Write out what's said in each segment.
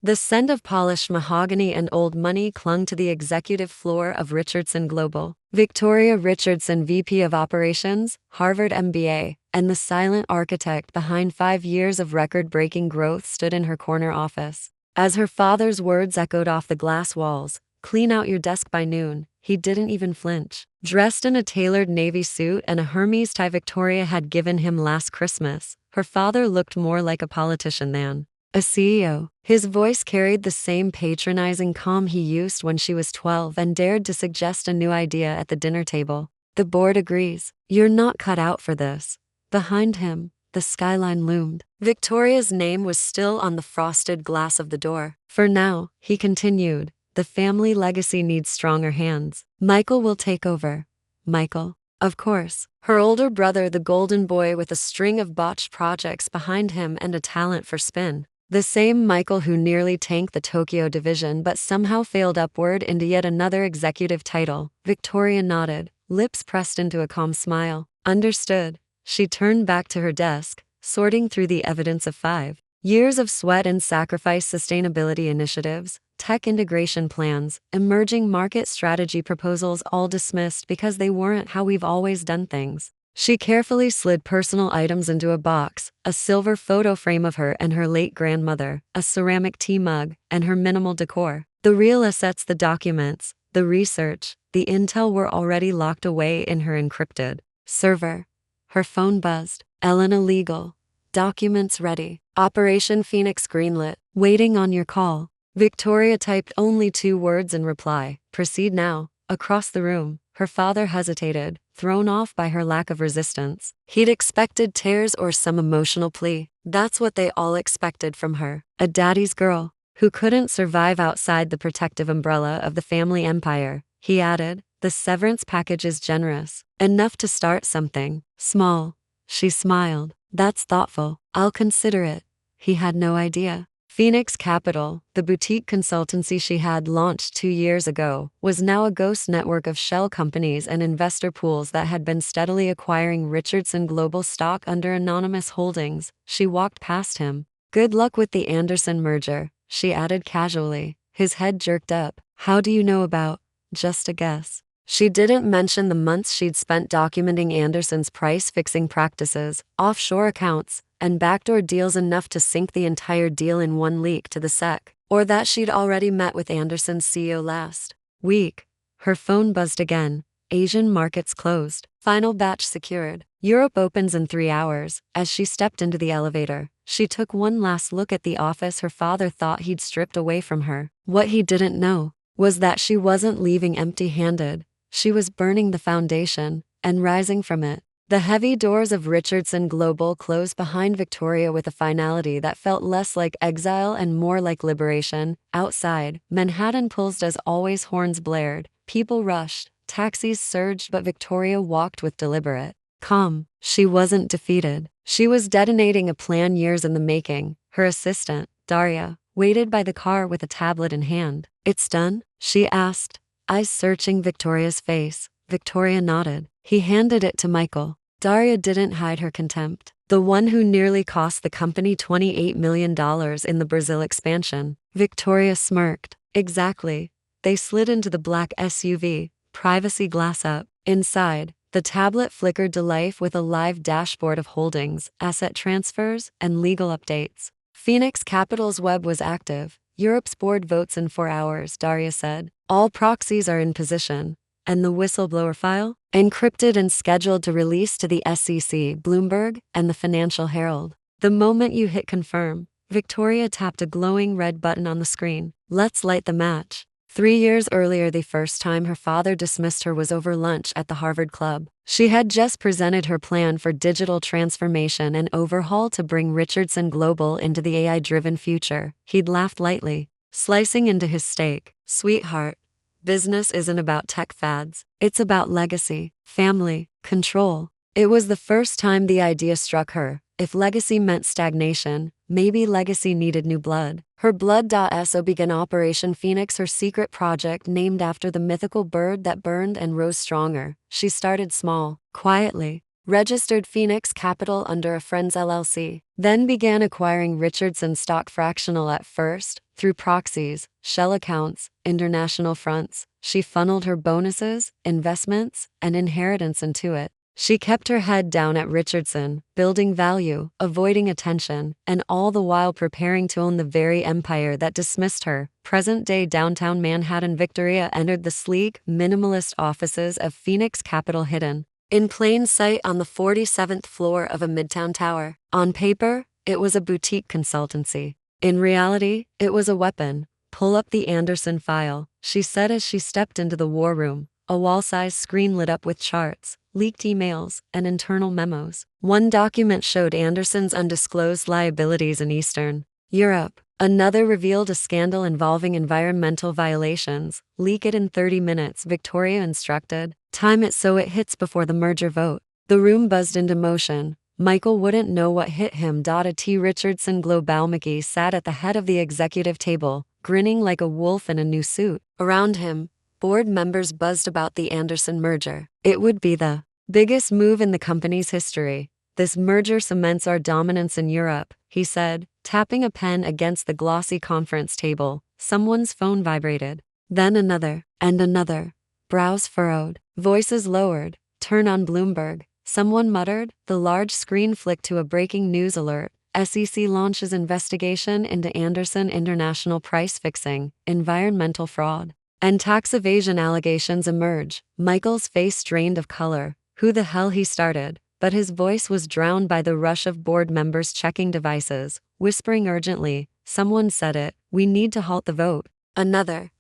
The scent of polished mahogany and old money clung to the executive floor of Richardson Global. Victoria Richardson, VP of Operations, Harvard MBA, and the silent architect behind 5 years of record-breaking growth stood in her corner office. As her father's words echoed off the glass walls, "Clean out your desk by noon," he didn't even flinch. Dressed in a tailored navy suit and a Hermes tie Victoria had given him last Christmas, her father looked more like a politician than a CEO. His voice carried the same patronizing calm he used when she was 12 and dared to suggest a new idea at the dinner table. "The board agrees. You're not cut out for this." Behind him, the skyline loomed. Victoria's name was still on the frosted glass of the door. "For now," he continued, "the family legacy needs stronger hands. Michael will take over." Michael? Of course. Her older brother, the golden boy with a string of botched projects behind him and a talent for spin. The same Michael who nearly tanked the Tokyo division but somehow failed upward into yet another executive title. Victoria nodded, lips pressed into a calm smile. Understood. She turned back to her desk, sorting through the evidence of 5 years of sweat and sacrifice, sustainability initiatives, tech integration plans, emerging market strategy proposals, all dismissed because they weren't how we've always done things. She carefully slid personal items into a box, a silver photo frame of her and her late grandmother, a ceramic tea mug, and her minimal decor. The real assets, the documents, the research, the intel were already locked away in her encrypted server. Her phone buzzed. "Elena Legal. Documents ready. Operation Phoenix greenlit. Waiting on your call." Victoria typed only 2 words in reply. "Proceed now." Across the room, her father hesitated, thrown off by her lack of resistance. He'd expected tears or some emotional plea. That's what they all expected from her. A daddy's girl, who couldn't survive outside the protective umbrella of the family empire. He added, "The severance package is generous. Enough to start something small." She smiled. "That's thoughtful. I'll consider it." He had no idea. Phoenix Capital, the boutique consultancy she had launched 2 years ago, was now a ghost network of shell companies and investor pools that had been steadily acquiring Richardson Global stock under anonymous holdings. She walked past him. "Good luck with the Anderson merger," she added casually. His head jerked up. "How do you know about?" "Just a guess." She didn't mention the months she'd spent documenting Anderson's price-fixing practices, offshore accounts, and backdoor deals enough to sink the entire deal in one leak to the SEC, or that she'd already met with Anderson's CEO last week. Her phone buzzed again. Asian markets closed. Final batch secured. Europe opens in 3 hours. As she stepped into the elevator, she took one last look at the office her father thought he'd stripped away from her. What he didn't know was that she wasn't leaving empty-handed. She was burning the foundation and rising from it. The heavy doors of Richardson Global closed behind Victoria with a finality that felt less like exile and more like liberation. Outside, Manhattan pulsed as always, horns blared, people rushed, taxis surged, but Victoria walked with deliberate calm. She wasn't defeated. She was detonating a plan years in the making. Her assistant, Daria, waited by the car with a tablet in hand. "It's done?" she asked, eyes searching Victoria's face. Victoria nodded. He handed it to Michael. Daria didn't hide her contempt. The one who nearly cost the company $28 million in the Brazil expansion. Victoria smirked. "Exactly." They slid into the black SUV, privacy glass up. Inside, the tablet flickered to life with a live dashboard of holdings, asset transfers, and legal updates. Phoenix Capital's web was active. "Europe's board votes in 4 hours, Daria said. "All proxies are in position." "And the whistleblower file?" "Encrypted and scheduled to release to the SEC, Bloomberg, and the Financial Herald." The moment you hit confirm, Victoria tapped a glowing red button on the screen. "Let's light the match." 3 years earlier, the first time her father dismissed her was over lunch at the Harvard Club. She had just presented her plan for digital transformation and overhaul to bring Richardson Global into the AI-driven future. He'd laughed lightly, slicing into his steak. "Sweetheart, business isn't about tech fads. It's about legacy, family, control." It was the first time the idea struck her. If legacy meant stagnation, maybe legacy needed new blood. Her blood.so began Operation Phoenix, her secret project named after the mythical bird that burned and rose stronger. She started small, quietly, registered Phoenix Capital under a friend's LLC, then began acquiring Richardson stock fractional at first, through proxies, shell accounts, international fronts. She funneled her bonuses, investments, and inheritance into it. She kept her head down at Richardson, building value, avoiding attention, and all the while preparing to own the very empire that dismissed her. Present-day downtown Manhattan, Victoria entered the sleek, minimalist offices of Phoenix Capital hidden in plain sight on the 47th floor of a midtown tower. On paper, it was a boutique consultancy. In reality, it was a weapon. "Pull up the Anderson file," she said as she stepped into the war room. A wall-sized screen lit up with charts, leaked emails, and internal memos. One document showed Anderson's undisclosed liabilities in Eastern Europe. Another revealed a scandal involving environmental violations. "Leak it in 30 minutes," Victoria instructed. "Time it so it hits before the merger vote." The room buzzed into motion. Michael wouldn't know what hit him. A T. Richardson Globalmackey sat at the head of the executive table, grinning like a wolf in a new suit. Around him, board members buzzed about the Anderson merger. It would be the biggest move in the company's history. "This merger cements our dominance in Europe," he said, tapping a pen against the glossy conference table. Someone's phone vibrated. Then another, and another. Brows furrowed, voices lowered. "Turn on Bloomberg," someone muttered. The large screen flicked to a breaking news alert. "SEC launches investigation into Anderson International price fixing, environmental fraud, and tax evasion allegations emerge." Michael's face drained of color. Who the hell, he started, but his voice was drowned by the rush of board members checking devices, whispering urgently. "Someone said it. We need to halt the vote." Another.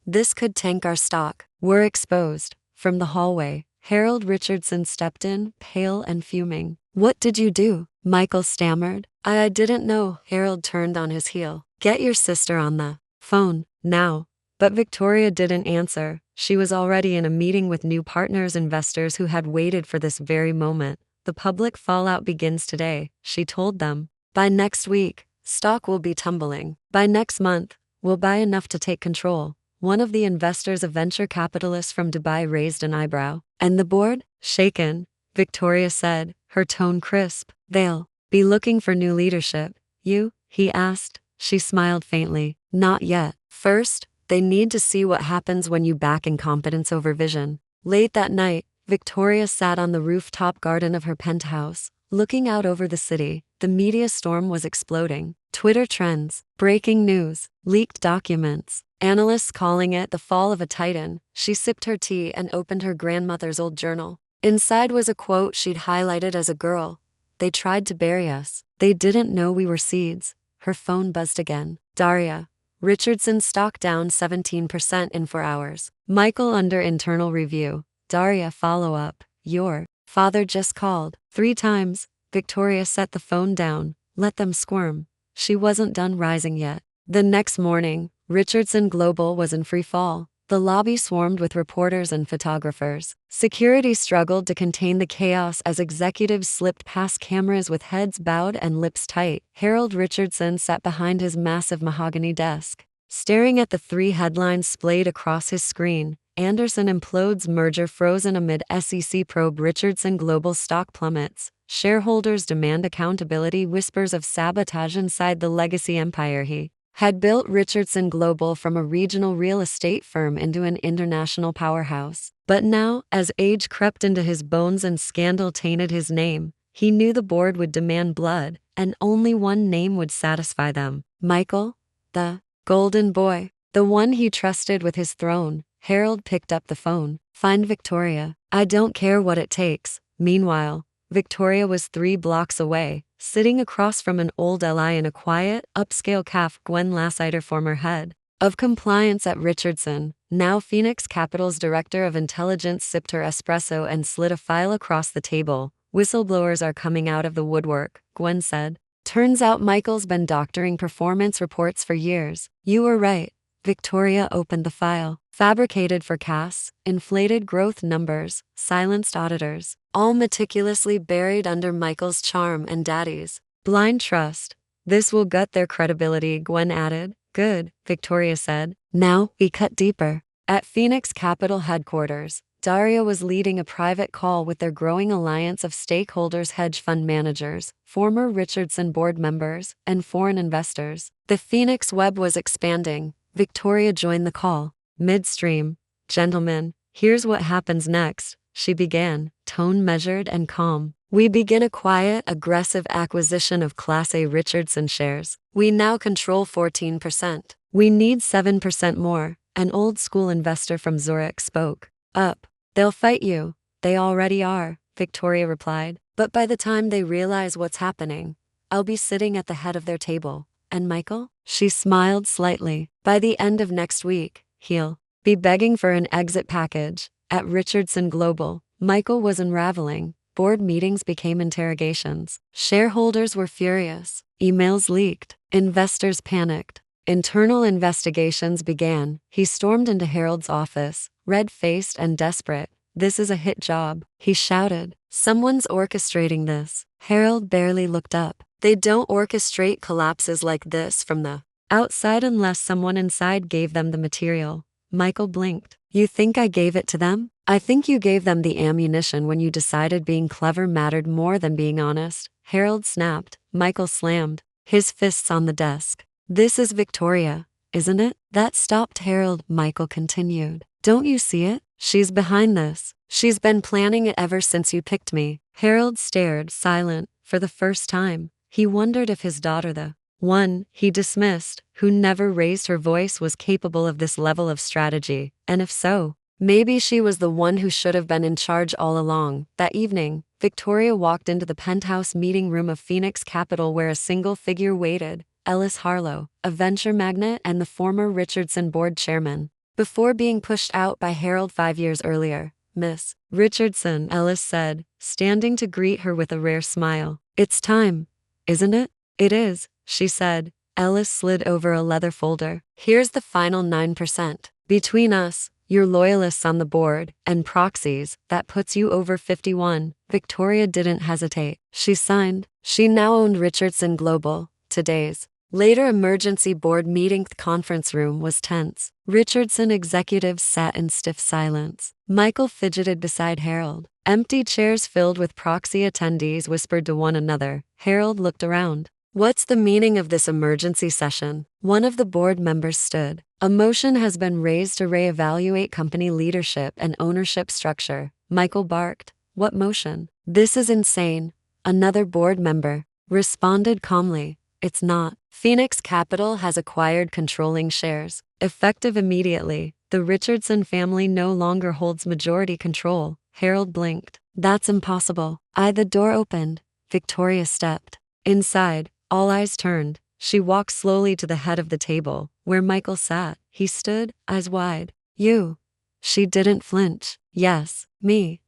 "This could tank our stock. We're exposed." From the hallway, Harold Richardson stepped in, pale and fuming. "What did you do?" Michael stammered. I didn't know." Harold turned on his heel. "Get your sister on the phone, now." But Victoria didn't answer. She was already in a meeting with new partners, investors who had waited for this very moment. "The public fallout begins today," she told them. "By next week, stock will be tumbling. By next month, we'll buy enough to take control." One of the investors, a venture capitalist from Dubai, raised an eyebrow. "And the board?" "Shaken," Victoria said, her tone crisp. "They'll be looking for new leadership." "You?" he asked. She smiled faintly. "Not yet. First, they need to see what happens when you back incompetence over vision." Late that night, Victoria sat on the rooftop garden of her penthouse, looking out over the city. The media storm was exploding. Twitter trends, breaking news, leaked documents, analysts calling it the fall of a titan. She sipped her tea and opened her grandmother's old journal. Inside was a quote she'd highlighted as a girl. "They tried to bury us. They didn't know we were seeds." Her phone buzzed again. "Daria, Richardson stock down 17% in 4 hours. Michael under internal review." "Daria, follow up. Your father just called." 3 times, Victoria set the phone down. Let them squirm. She wasn't done rising yet. The next morning, Richardson Global was in free fall. The lobby swarmed with reporters and photographers. Security struggled to contain the chaos as executives slipped past cameras with heads bowed and lips tight. Harold Richardson sat behind his massive mahogany desk, staring at the 3 headlines splayed across his screen. Anderson implodes, merger frozen amid SEC probe, Richardson Global stock plummets, shareholders demand accountability, whispers of sabotage inside the legacy empire he had built. Richardson Global from a regional real estate firm into an international powerhouse. But now, as age crept into his bones and scandal tainted his name, he knew the board would demand blood, and only one name would satisfy them. Michael, the golden boy, the one he trusted with his throne. Harold picked up the phone. "Find Victoria. I don't care what it takes." Meanwhile, Victoria was 3 blocks away, sitting across from an old ally in a quiet, upscale cafe. Gwen Lassiter, former head of compliance at Richardson, now Phoenix Capital's director of intelligence, sipped her espresso and slid a file across the table. "Whistleblowers are coming out of the woodwork," Gwen said. "Turns out Michael's been doctoring performance reports for years." "You were right." Victoria opened the file. Fabricated forecasts, inflated growth numbers, silenced auditors, all meticulously buried under Michael's charm and Daddy's blind trust. "This will gut their credibility," Gwen added. "Good," Victoria said. "Now, we cut deeper." At Phoenix Capital headquarters, Daria was leading a private call with their growing alliance of stakeholders, hedge fund managers, former Richardson board members, and foreign investors. The Phoenix web was expanding. Victoria joined the call. Midstream. "Gentlemen, here's what happens next," she began, tone measured and calm. "We begin a quiet, aggressive acquisition of Class A Richardson shares. We now control 14%. We need 7% more." An old-school investor from Zurich spoke up. "They'll fight you. They already are," Victoria replied. "But by the time they realize what's happening, I'll be sitting at the head of their table. And Michael?" She smiled slightly. "By the end of next week, he'll be begging for an exit package." At Richardson Global, Michael was unraveling. Board meetings became interrogations. Shareholders were furious. Emails leaked. Investors panicked. Internal investigations began. He stormed into Harold's office, red-faced and desperate. "This is a hit job," he shouted. "Someone's orchestrating this." Harold barely looked up. "They don't orchestrate collapses like this from the outside unless someone inside gave them the material." Michael blinked. "You think I gave it to them?" "I think you gave them the ammunition when you decided being clever mattered more than being honest," Harold snapped. Michael slammed his fists on the desk. "This is Victoria, isn't it?" "That stopped Harold," Michael continued. "Don't you see it? She's behind this. She's been planning it ever since you picked me." Harold stared, silent. For the first time, he wondered if his daughter, the one he dismissed, who never raised her voice, was capable of this level of strategy, and if so, maybe she was the one who should have been in charge all along. That evening, Victoria walked into the penthouse meeting room of Phoenix Capital where a single figure waited: Ellis Harlow, a venture magnate and the former Richardson board chairman. Before being pushed out by Harold 5 years earlier, "Miss Richardson," Ellis said, standing to greet her with a rare smile. "It's time, isn't it?" "It is," she said. Ellis slid over a leather folder. "Here's the final 9%. Between us, your loyalists on the board, and proxies, that puts you over 51. Victoria didn't hesitate. She signed. She now owned Richardson Global. Today's later emergency board meeting conference room was tense. Richardson executives sat in stiff silence. Michael fidgeted beside Harold. Empty chairs filled with proxy attendees whispered to one another. Harold looked around. "What's the meaning of this emergency session?" One of the board members stood. "A motion has been raised to reevaluate company leadership and ownership structure." Michael barked. "What motion?" "This is insane," another board member responded calmly. "It's not. Phoenix Capital has acquired controlling shares. Effective immediately, the Richardson family no longer holds majority control." Harold blinked. "That's impossible." The door opened. Victoria stepped inside. All eyes turned. She walked slowly to the head of the table, where Michael sat. He stood, eyes wide. "You?" She didn't flinch. "Yes, me.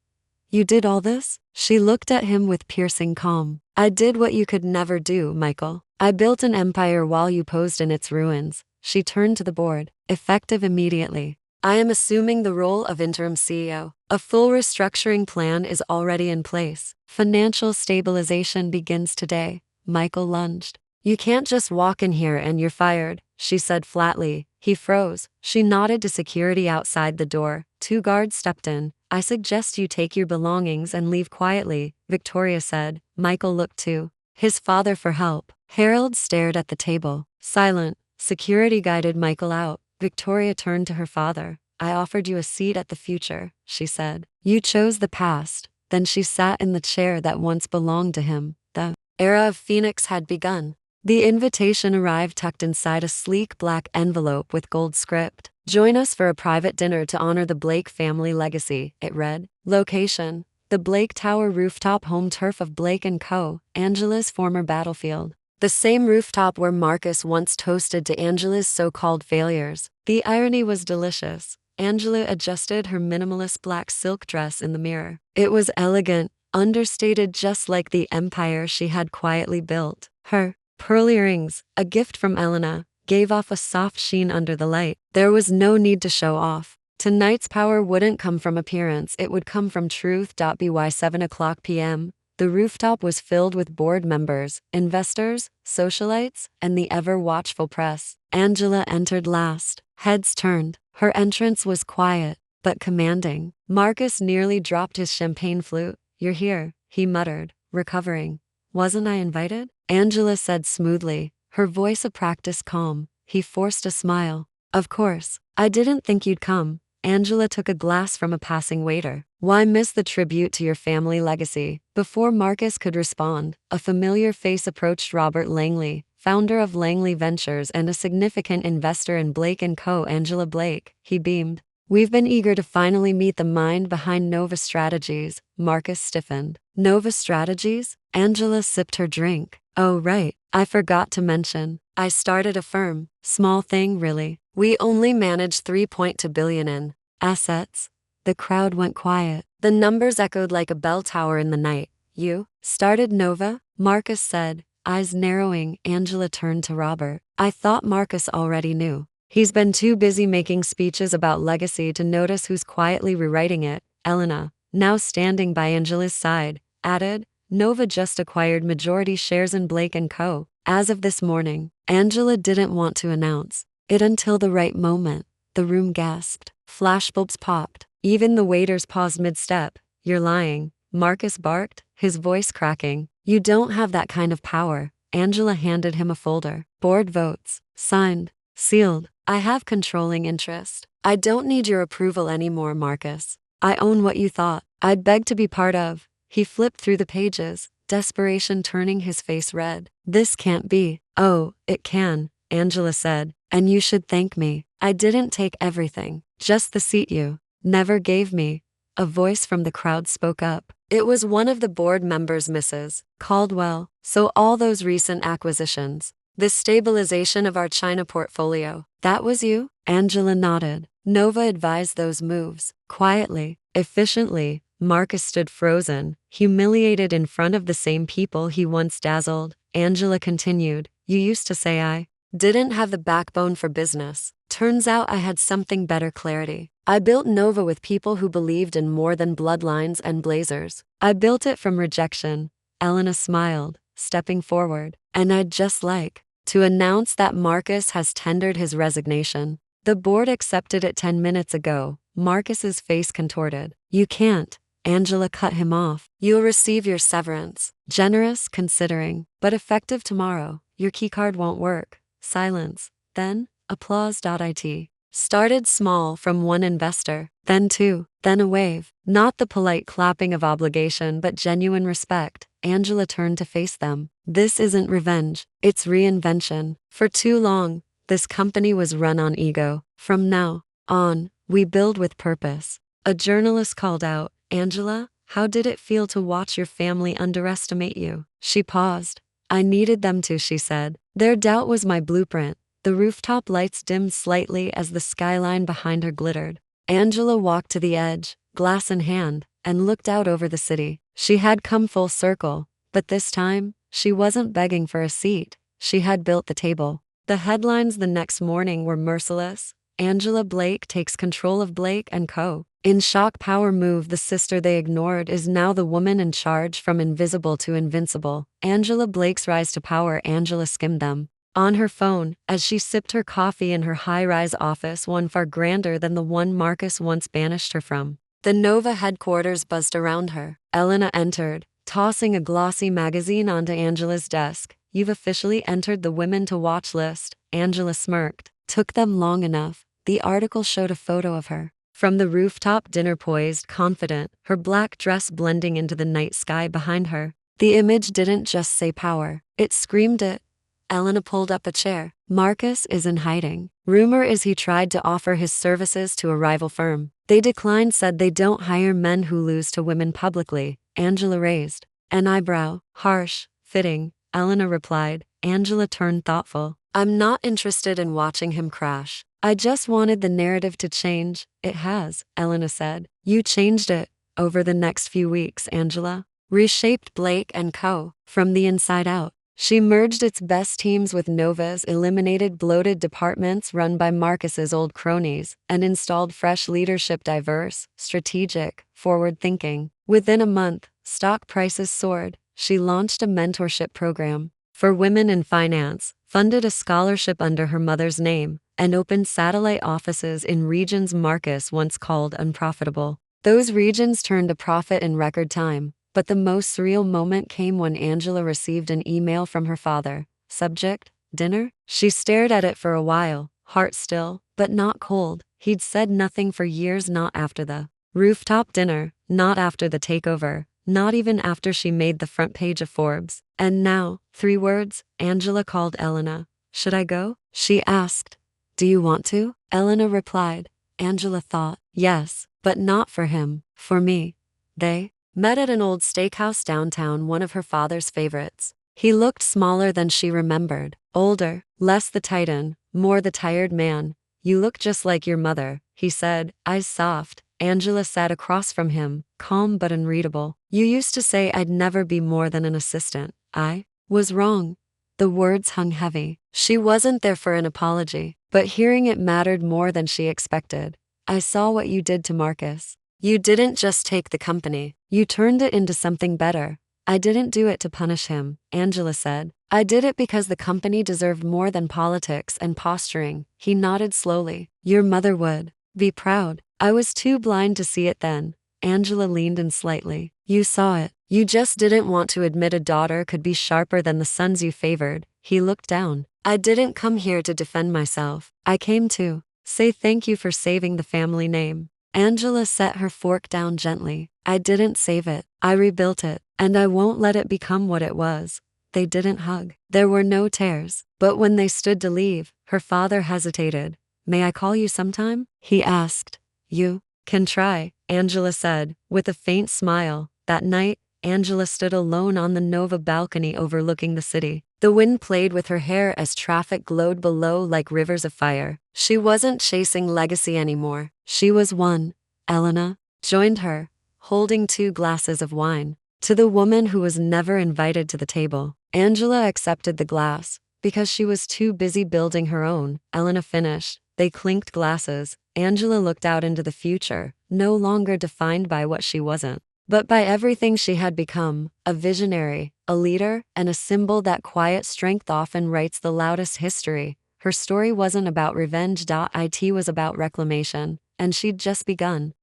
You did all this?" She looked at him with piercing calm. "I did what you could never do, Michael. I built an empire while you posed in its ruins." She turned to the board. "Effective immediately. I am assuming the role of interim CEO. A full restructuring plan is already in place. Financial stabilization begins today." Michael lunged. "You can't just walk in here and you're fired," she said flatly. He froze. She nodded to security outside the door. 2 guards stepped in. "I suggest you take your belongings and leave quietly," Victoria said. Michael looked to his father for help. Harold stared at the table, silent. Security guided Michael out. Victoria turned to her father. "I offered you a seat at the future," she said. "You chose the past." Then she sat in the chair that once belonged to him. The era of Phoenix had begun. The invitation arrived tucked inside a sleek black envelope with gold script. "Join us for a private dinner to honor the Blake family legacy," it read. Location: the Blake Tower rooftop, home turf of Blake & Co., Angela's former battlefield. The same rooftop where Marcus once toasted to Angela's so-called failures. The irony was delicious. Angela adjusted her minimalist black silk dress in the mirror. It was elegant, understated, just like the empire she had quietly built. Her pearl earrings, a gift from Elena, gave off a soft sheen under the light. There was no need to show off. Tonight's power wouldn't come from appearance, it would come from truth. By 7:00 p.m., the rooftop was filled with board members, investors, socialites, and the ever-watchful press. Angela entered last. Heads turned. Her entrance was quiet, but commanding. Marcus nearly dropped his champagne flute. "You're here," he muttered, recovering. "Wasn't I invited?" Angela said smoothly, her voice a practiced calm. He forced a smile. "Of course. I didn't think you'd come." Angela took a glass from a passing waiter. "Why miss the tribute to your family legacy?" Before Marcus could respond, a familiar face approached. "Robert Langley, founder of Langley Ventures and a significant investor in Blake & Co. Angela Blake," he beamed. "We've been eager to finally meet the mind behind Nova Strategies." Marcus stiffened. "Nova Strategies?" Angela sipped her drink. "Oh right, I forgot to mention. I started a firm. Small thing really. We only manage 3.2 billion in assets." The crowd went quiet. The numbers echoed like a bell tower in the night. "You started Nova?" Marcus said, eyes narrowing. Angela turned to Robert. "I thought Marcus already knew. He's been too busy making speeches about legacy to notice who's quietly rewriting it." Elena, now standing by Angela's side, added, "Nova just acquired majority shares in Blake & Co. as of this morning." Angela didn't want to announce it until the right moment. The room gasped. Flashbulbs popped. Even the waiters paused mid-step. "You're lying," Marcus barked, his voice cracking. "You don't have that kind of power." Angela handed him a folder. "Board votes. Signed. Sealed. I have controlling interest. I don't need your approval anymore, Marcus. I own what you thought I'd beg to be part of." He flipped through the pages, desperation turning his face red. "This can't be." "Oh, it can," Angela said, "and you should thank me. I didn't take everything, just the seat you never gave me." A voice from the crowd spoke up. It was one of the board members, Mrs. Caldwell. "So all those recent acquisitions, this stabilization of our China portfolio, that was you?" Angela nodded. "Nova advised those moves, quietly, efficiently." Marcus stood frozen, humiliated in front of the same people he once dazzled. Angela continued, "You used to say I didn't have the backbone for business. Turns out I had something better: clarity. I built Nova with people who believed in more than bloodlines and blazers. I built it from rejection." Elena smiled, stepping forward. "And I'd just like to announce that Marcus has tendered his resignation. The board accepted it 10 minutes ago." Marcus's face contorted. "You can't." Angela cut him off. "You'll receive your severance. Generous, considering, but effective tomorrow. Your keycard won't work." Silence. Then, applause. It started small from one investor, then two, then a wave. Not the polite clapping of obligation but genuine respect. Angela turned to face them. "This isn't revenge, it's reinvention. For too long, this company was run on ego. From now on, we build with purpose." A journalist called out, "Angela, how did it feel to watch your family underestimate you?" She paused. "I needed them to," she said. "Their doubt was my blueprint." The rooftop lights dimmed slightly as the skyline behind her glittered. Angela walked to the edge, glass in hand, and looked out over the city. She had come full circle, but this time, she wasn't begging for a seat. She had built the table. The headlines the next morning were merciless. Angela Blake takes control of Blake & Co. In shock power move, the sister they ignored is now the woman in charge, from invisible to invincible. Angela Blake's rise to power. Angela skimmed them on her phone as she sipped her coffee in her high-rise office, one far grander than the one Marcus once banished her from. The Nova headquarters buzzed around her. Elena entered, tossing a glossy magazine onto Angela's desk. "You've officially entered the Women to Watch list." Angela smirked. "Took them long enough." The article showed a photo of her from the rooftop dinner, poised, confident, her black dress blending into the night sky behind her. The image didn't just say power, it screamed it. Elena pulled up a chair. "Marcus is in hiding. Rumor is he tried to offer his services to a rival firm. They declined, said they don't hire men who lose to women publicly." Angela raised an eyebrow. "Harsh, fitting," Elena replied. Angela turned thoughtful. "I'm not interested in watching him crash. I just wanted the narrative to change." "It has," Elena said. "You changed it." "Over the next few weeks," Angela reshaped Blake & Co. from the inside out. She merged its best teams with Nova's, eliminated bloated departments run by Marcus's old cronies, and installed fresh leadership, diverse, strategic, forward-thinking. Within a month, stock prices soared. She launched a mentorship program for women in finance, funded a scholarship under her mother's name, and opened satellite offices in regions Marcus once called unprofitable. Those regions turned a profit in record time, but the most surreal moment came when Angela received an email from her father. Subject: dinner? She stared at it for a while, heart still, but not cold. He'd said nothing for years, not after the rooftop dinner, not after the takeover, not even after she made the front page of Forbes. And now, 3 words, Angela called Elena. Should I go? She asked. Do you want to? Elena replied. Angela thought, yes, but not for him, for me. They met at an old steakhouse downtown, one of her father's favorites. He looked smaller than she remembered, older, less the titan, more the tired man. You look just like your mother, he said, eyes soft. Angela sat across from him, calm but unreadable. You used to say I'd never be more than an assistant. I was wrong. The words hung heavy. She wasn't there for an apology, but hearing it mattered more than she expected. I saw what you did to Marcus. You didn't just take the company, you turned it into something better. I didn't do it to punish him, Angela said. I did it because the company deserved more than politics and posturing. He nodded slowly. Your mother would be proud. I was too blind to see it then. Angela leaned in slightly. You saw it. You just didn't want to admit a daughter could be sharper than the sons you favored. He looked down. I didn't come here to defend myself. I came to say thank you for saving the family name. Angela set her fork down gently. I didn't save it. I rebuilt it, and I won't let it become what it was. They didn't hug. There were no tears. But when they stood to leave, her father hesitated. May I call you sometime? He asked. You can try, Angela said, with a faint smile. That night, Angela stood alone on the Nova balcony overlooking the city. The wind played with her hair as traffic glowed below like rivers of fire. She wasn't chasing legacy anymore. She was one. Elena joined her, holding 2 glasses of wine. To the woman who was never invited to the table, Angela accepted the glass. Because she was too busy building her own, Elena finished. They clinked glasses. Angela looked out into the future, no longer defined by what she wasn't, but by everything she had become, a visionary, a leader, and a symbol that quiet strength often writes the loudest history. Her story wasn't about revenge. It was about reclamation, and she'd just begun.